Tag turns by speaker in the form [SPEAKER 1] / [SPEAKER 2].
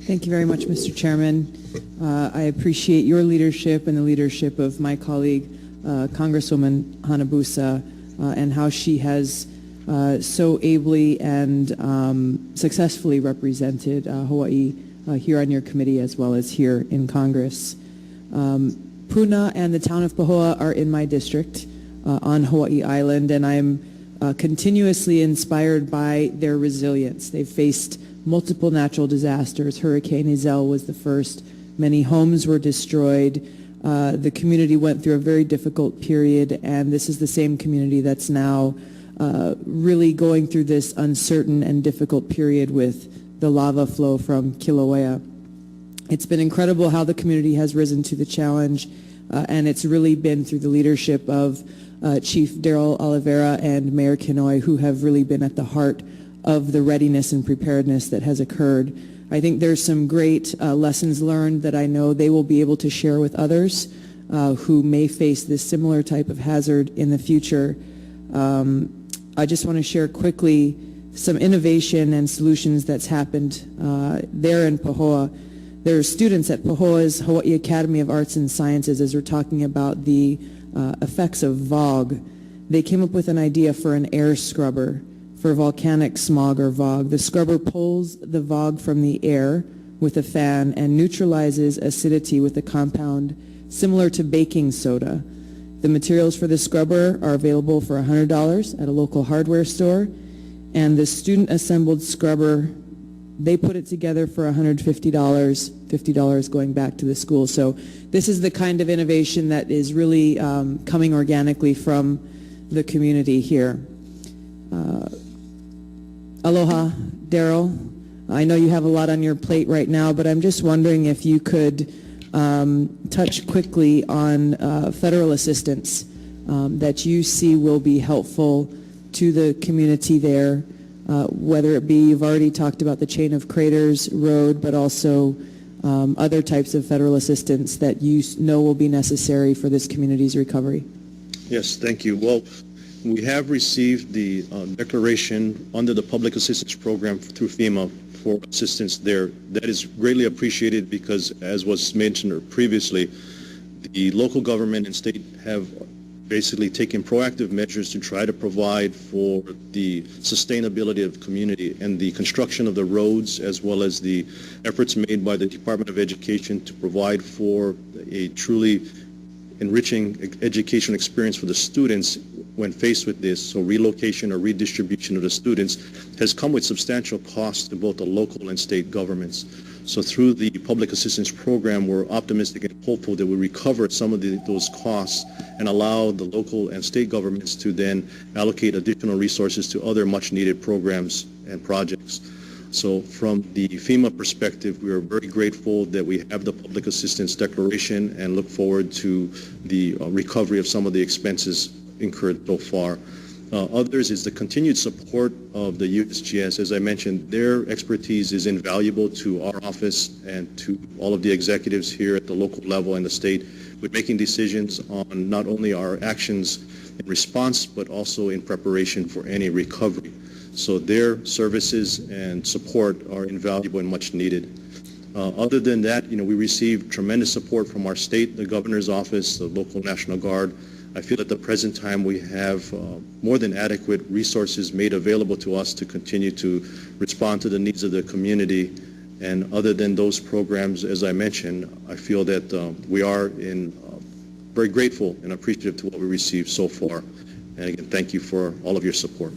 [SPEAKER 1] Thank you very much, Mr. Chairman. I appreciate your leadership and the leadership of my colleague, Congresswoman Hanabusa, and how she has so ably and successfully represented Hawaii here on your committee as well as here in Congress. Puna and the town of Pahoa are in my district on Hawaii Island, and I'm continuously inspired by their resilience. They've faced multiple natural disasters. Hurricane Iselle was the first. Many homes were destroyed. The community went through a very difficult period, and this is the same community that's now really going through this uncertain and difficult period with the lava flow from Kilauea. It's been incredible how the community has risen to the challenge, and it's really been through the leadership of Chief Daryl Oliveira and Mayor Kinoy, who have really been at the heart of the readiness and preparedness that has occurred. I think there's some great lessons learned that I know they will be able to share with others who may face this similar type of hazard in the future. I just want to share quickly some innovation and solutions that's happened there in Pahoa. There are students at Pahoa's Hawaii Academy of Arts and Sciences, as we're talking about the effects of VOG. They came up with an idea for an air scrubber for volcanic smog or VOG. The scrubber pulls the VOG from the air with a fan and neutralizes acidity with a compound similar to baking soda. The materials for the scrubber are available for $100 at a local hardware store, and the student-assembled scrubber, they put it together for $150, $50 going back to the school. So this is the kind of innovation that is really coming organically from the community here. Aloha, Daryl. I know you have a lot on your plate right now, but I'm just wondering if you could touch quickly on federal assistance that you see will be helpful to the community there, whether it be, you've already talked about the Chain of Craters Road, but also other types of federal assistance that you know will be necessary for this community's recovery.
[SPEAKER 2] Yes, thank you. Well, we have received the declaration under the Public Assistance Program through FEMA for assistance there. That is greatly appreciated because, as was mentioned previously, the local government and state have basically taken proactive measures to try to provide for the sustainability of the community and the construction of the roads, as well as the efforts made by the Department of Education to provide for a truly enriching education experience for the students when faced with this. So relocation or redistribution of the students has come with substantial costs to both the local and state governments. So through the public assistance program, we're optimistic and hopeful that we recover some of those costs and allow the local and state governments to then allocate additional resources to other much needed programs and projects. So from the FEMA perspective, we are very grateful that we have the public assistance declaration and look forward to the recovery of some of the expenses incurred so far. Others is the continued support of the USGS. As I mentioned, their expertise is invaluable to our office and to all of the executives here at the local level and the state with making decisions on not only our actions in response, but also in preparation for any recovery. So their services and support are invaluable and much needed. Other than that, we received tremendous support from our state, the governor's office, the local National Guard. I feel at the present time we have more than adequate resources made available to us to continue to respond to the needs of the community. And other than those programs, as I mentioned, I feel that we are very grateful and appreciative to what we received so far. And again, thank you for all of your support.